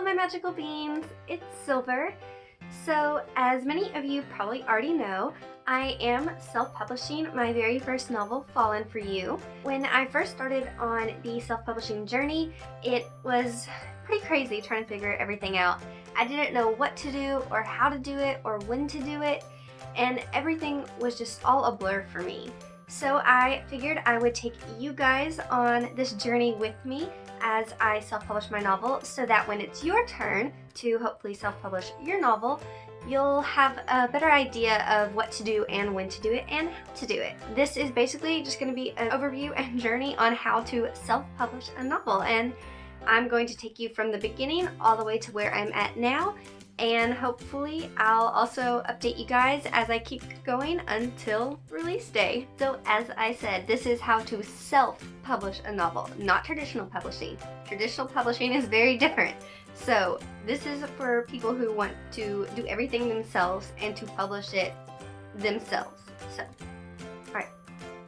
my magical beans, it's Silver. So as many of you probably already know, I am self-publishing my very first novel, Fallen for You. When I first started on the self-publishing journey, it was pretty crazy trying to figure everything out. I didn't know what to do or how to do it or when to do it, and everything was just all a blur for me. So I figured I would take you guys on this journey with me as I self-publish my novel, so that when it's your turn to hopefully self-publish your novel, you'll have a better idea of what to do and when to do it and how to do it. This is basically just going to be an overview and journey on how to self-publish a novel, and I'm going to take you from the beginning all the way to where I'm at now, and hopefully I'll also update you guys as I keep going until release day. So as I said, this is how to self-publish a novel, not traditional publishing. Traditional publishing is very different. So this is for people who want to do everything themselves and to publish it themselves. So, alright,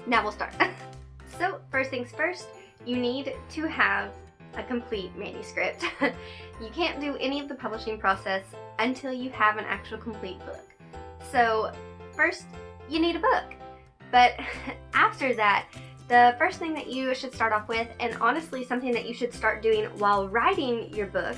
now we'll start. So first things first, you need to have a complete manuscript. You can't do any of the publishing process until you have an actual complete book. So first, you need a book. But after that, the first thing that you should start off with, and honestly something that you should start doing while writing your book,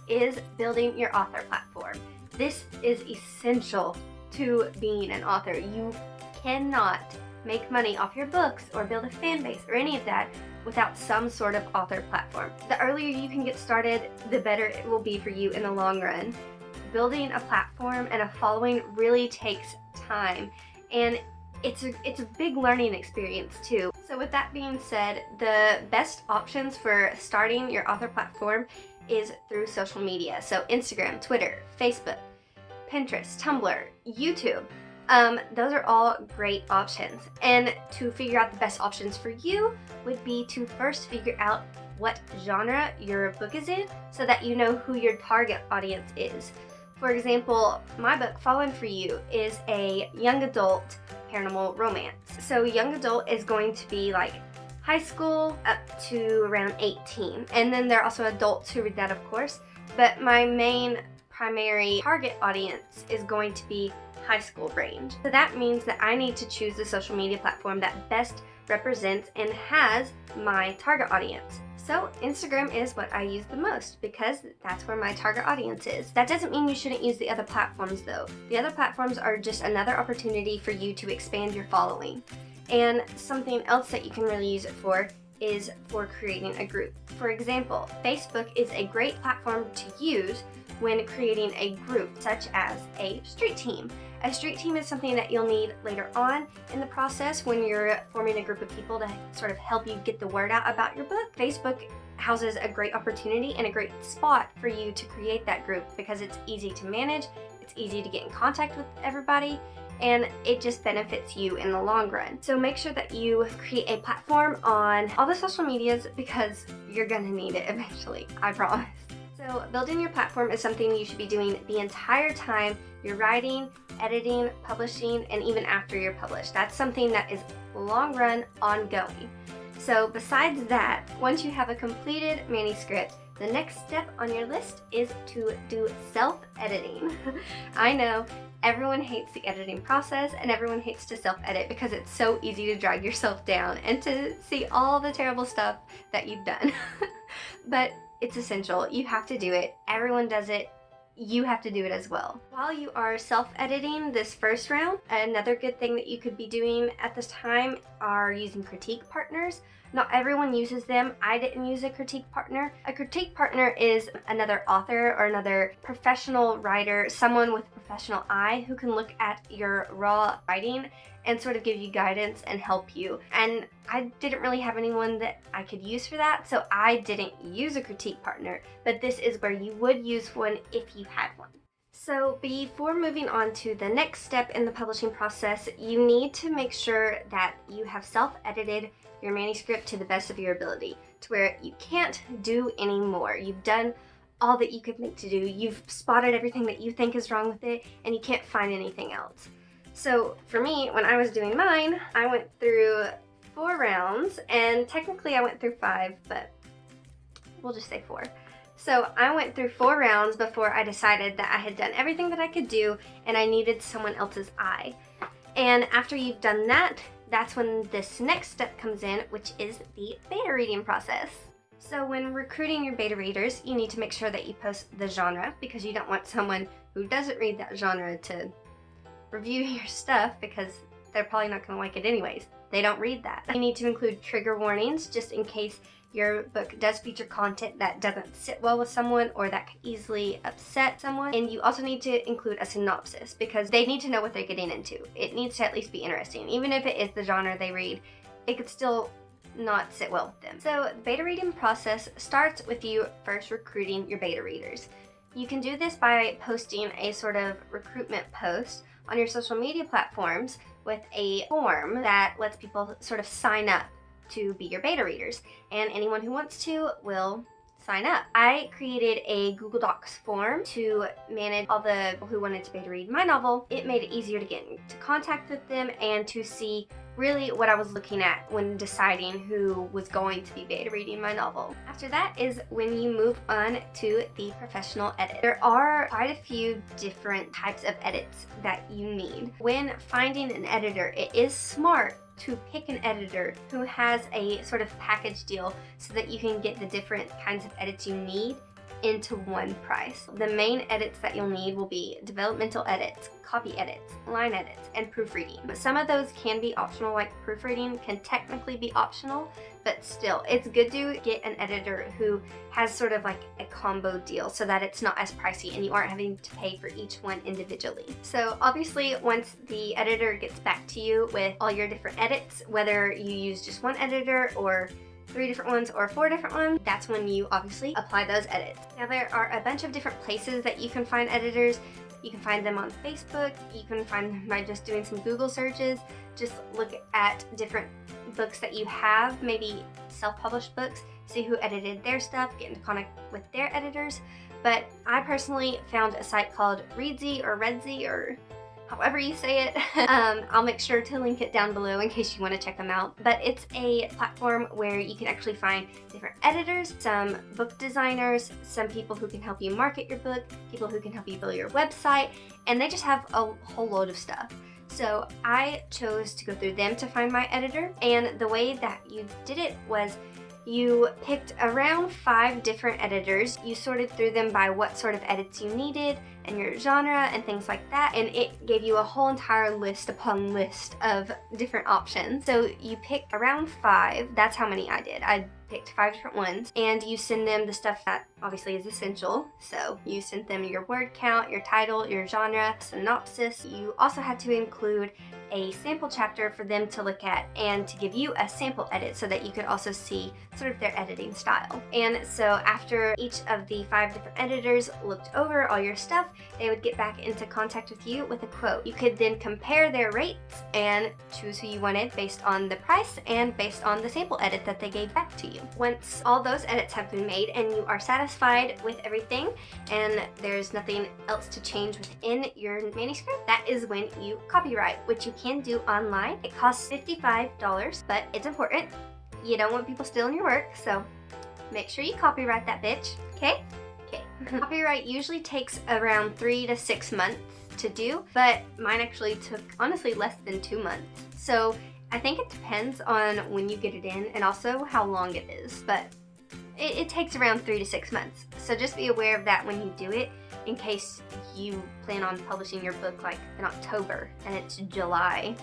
is building your author platform. This is essential to being an author. You cannot make money off your books or build a fan base or any of that without some sort of author platform. The earlier you can get started, the better it will be for you in the long run. Building a platform and a following really takes time, and it's a big learning experience too. So with that being said, the best options for starting your author platform is through social media. So Instagram, Twitter, Facebook, Pinterest, Tumblr, YouTube. Those are all great options. And to figure out the best options for you would be to first figure out what genre your book is in, so that you know who your target audience is. For example, my book, Fallen for You, is a young adult paranormal romance. So young adult is going to be like high school up to around 18. And then there are also adults who read that, of course. But my main primary target audience is going to be high school range. So that means that I need to choose the social media platform that best represents and has my target audience. So Instagram is what I use the most because that's where my target audience is. That doesn't mean you shouldn't use the other platforms though. The other platforms are just another opportunity for you to expand your following. And something else that you can really use it for is for creating a group. For example, Facebook is a great platform to use when creating a group, such as a street team. A street team is something that you'll need later on in the process when you're forming a group of people to sort of help you get the word out about your book. Facebook houses a great opportunity and a great spot for you to create that group because it's easy to manage, it's easy to get in contact with everybody, and it just benefits you in the long run. So make sure that you create a platform on all the social medias because you're gonna need it eventually, I promise. So building your platform is something you should be doing the entire time you're writing, editing, publishing, and even after you're published. That's something that is long run, ongoing. So besides that, once you have a completed manuscript, the next step on your list is to do self-editing. I know everyone hates the editing process and everyone hates to self-edit because it's so easy to drag yourself down and to see all the terrible stuff that you've done. But it's essential. You have to do it. Everyone does it. You have to do it as well. While you are self-editing this first round, another good thing that you could be doing at this time are using critique partners. Not everyone uses them. I didn't use a critique partner. A critique partner is another author or another professional writer, someone with a professional eye who can look at your raw writing and sort of give you guidance and help you. And I didn't really have anyone that I could use for that, so I didn't use a critique partner, but this is where you would use one if you had one. So before moving on to the next step in the publishing process, you need to make sure that you have self-edited your manuscript to the best of your ability, to where you can't do any more. You've done all that you could think to do. You've spotted everything that you think is wrong with it, and you can't find anything else. So for me, when I was doing mine, I went through 4 rounds, and technically I went through 5, but we'll just say 4. So I went through 4 rounds before I decided that I had done everything that I could do and I needed someone else's eye. And after you've done that, that's when this next step comes in, which is the beta reading process. So when recruiting your beta readers, you need to make sure that you post the genre, because you don't want someone who doesn't read that genre to review your stuff, because they're probably not going to like it anyways. They don't read that. You need to include trigger warnings just in case your book does feature content that doesn't sit well with someone or that could easily upset someone. And you also need to include a synopsis, because they need to know what they're getting into. It needs to at least be interesting. Even if it is the genre they read, it could still not sit well with them. So the beta reading process starts with you first recruiting your beta readers. You can do this by posting a sort of recruitment post on your social media platforms with a form that lets people sort of sign up to be your beta readers, and anyone who wants to will sign up. I created a Google Docs form to manage all the people who wanted to beta read my novel. It made it easier to get into contact with them and to see really what I was looking at when deciding who was going to be beta reading my novel. After that is when you move on to the professional edit. There are quite a few different types of edits that you need. When finding an editor, it is smart to pick an editor who has a sort of package deal so that you can get the different kinds of edits you need into one price. The main edits that you'll need will be developmental edits, copy edits, line edits, and proofreading. But some of those can be optional, like proofreading can technically be optional, but still, it's good to get an editor who has sort of like a combo deal so that it's not as pricey and you aren't having to pay for each one individually. So obviously, once the editor gets back to you with all your different edits, whether you use just one editor or 3 different ones or 4 different ones, that's when you obviously apply those edits. Now there are a bunch of different places that you can find editors. You can find them on Facebook, you can find them by just doing some Google searches. Just look at different books that you have, maybe self-published books, see who edited their stuff, get into contact with their editors. But I personally found a site called Reedsy or Redsy, or however you say it. I'll make sure to link it down below in case you want to check them out. But it's a platform where you can actually find different editors, some book designers, some people who can help you market your book, people who can help you build your website, and they just have a whole load of stuff. So I chose to go through them to find my editor, and the way that you did it was you picked around 5 different editors. You sorted through them by what sort of edits you needed and your genre and things like that, and it gave you a whole entire list upon list of different options. So you picked around 5. That's how many I did. I picked 5 different ones, and you send them the stuff that obviously is essential. So you sent them your word count, your title, your genre, synopsis. You also had to include a sample chapter for them to look at and to give you a sample edit so that you could also see sort of their editing style. And so after each of the 5 different editors looked over all your stuff, they would get back into contact with you with a quote. You could then compare their rates and choose who you wanted based on the price and based on the sample edit that they gave back to you. Once all those edits have been made and you are satisfied with everything and there's nothing else to change within your manuscript, that is when you copyright, which you can do online. It costs $55, but it's important. You don't want people stealing your work, so make sure you copyright that bitch, okay? Okay. Copyright usually takes around 3 to 6 months to do, but mine actually took honestly less than 2 months. So I think it depends on when you get it in and also how long it is, but it takes around 3 to 6 months. So just be aware of that when you do it, in case you plan on publishing your book like in October and it's July.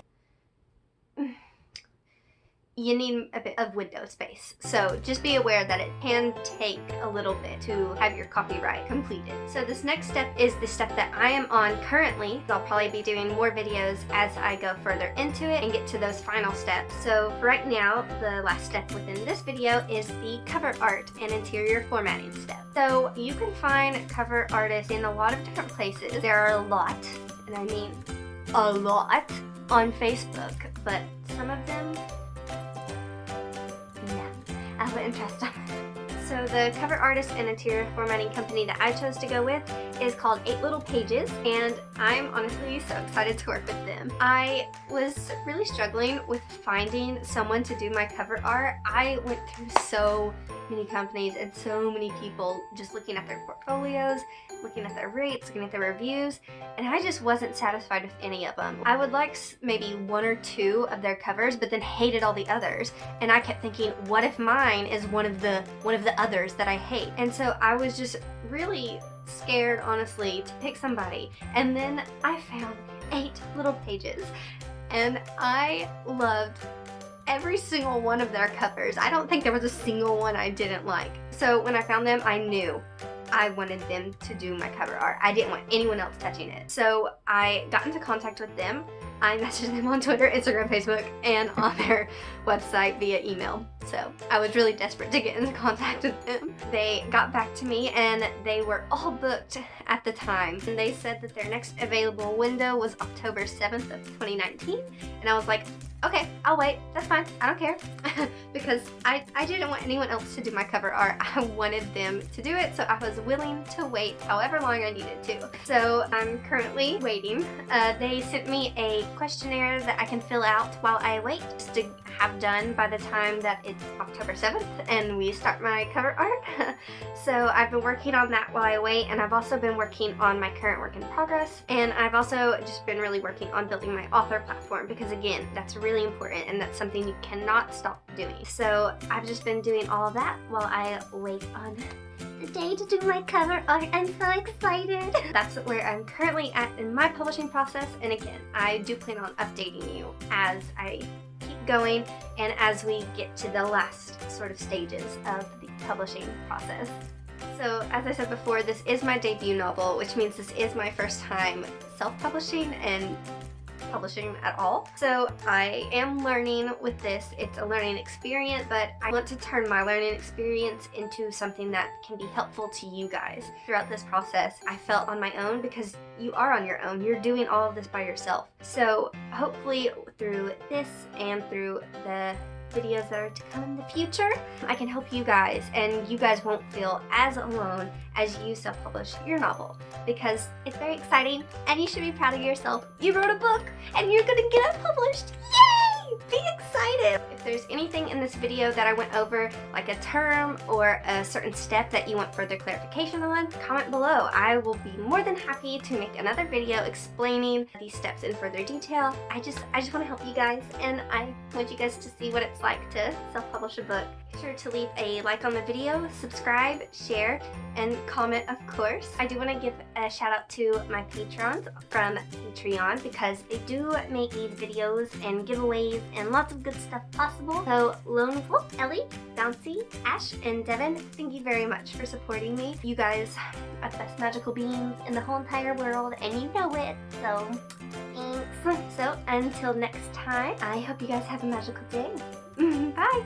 You need a bit of window space. So just be aware that it can take a little bit to have your copyright completed. So this next step is the step that I am on currently. I'll probably be doing more videos as I go further into it and get to those final steps. So for right now, the last step within this video is the cover art and interior formatting step. So you can find cover artists in a lot of different places. There are a lot, and I mean a lot, on Facebook, but some of them, I wouldn't trust them. So the cover artist and interior formatting company that I chose to go with is called 8 Little Pages, and I'm honestly so excited to work with them. I was really struggling with finding someone to do my cover art. I went through so many companies and so many people just looking at their portfolios, looking at their rates, looking at their reviews, and I just wasn't satisfied with any of them. I would like maybe 1 or 2 of their covers, but then hated all the others. And I kept thinking, what if mine is one of the others that I hate? And so I was just really scared, honestly, to pick somebody. And then I found 8 little pages, and I loved every single one of their covers. I don't think there was a single one I didn't like. So when I found them, I knew I wanted them to do my cover art. I didn't want anyone else touching it. So I got into contact with them. I messaged them on Twitter, Instagram, Facebook, and on their website via email. So I was really desperate to get into contact with them. They got back to me and they were all booked at the time. And they said that their next available window was October 7th of 2019. And I was like, okay, I'll wait. That's fine. I don't care. Because I didn't want anyone else to do my cover art. I wanted them to do it, so I was willing to wait however long I needed to. So I'm currently waiting. They sent me a questionnaire that I can fill out while I wait, just to have done by the time that it's October 7th and we start my cover art. So I've been working on that while I wait, and I've also been working on my current work in progress, and I've also just been really working on building my author platform, because again, that's really important and that's something you cannot stop doing. So I've just been doing all of that while I wait on the day to do my cover art. I'm so excited. That's where I'm currently at in my publishing process, and again, I do plan on updating you as I keep going and as we get to the last sort of stages of the publishing process. So as I said before, this is my debut novel, which means this is my first time self-publishing and publishing at all. So I am learning with this. It's a learning experience, but I want to turn my learning experience into something that can be helpful to you guys. Throughout this process, I felt on my own, because you are on your own. You're doing all of this by yourself. So hopefully through this and through the videos that are to come in the future, I can help you guys, and you guys won't feel as alone as you self-publish your novel, because it's very exciting and you should be proud of yourself. You wrote a book and you're gonna get it published. Yay! Be excited! If there's anything in this video that I went over, like a term or a certain step that you want further clarification on, comment below. I will be more than happy to make another video explaining these steps in further detail. I just want to help you guys, and I want you guys to see what it's like to self-publish a book. Be sure to leave a like on the video, subscribe, share, and comment, of course. I do want to give a shout out to my patrons from Patreon, because they do make these videos and giveaways and lots of good stuff possible. So Lone Wolf, Ellie, Bouncy, Ash, and Devin, thank you very much for supporting me. You guys are the best magical beings in the whole entire world, and you know it. So thanks. So until next time, I hope you guys have a magical day. Bye!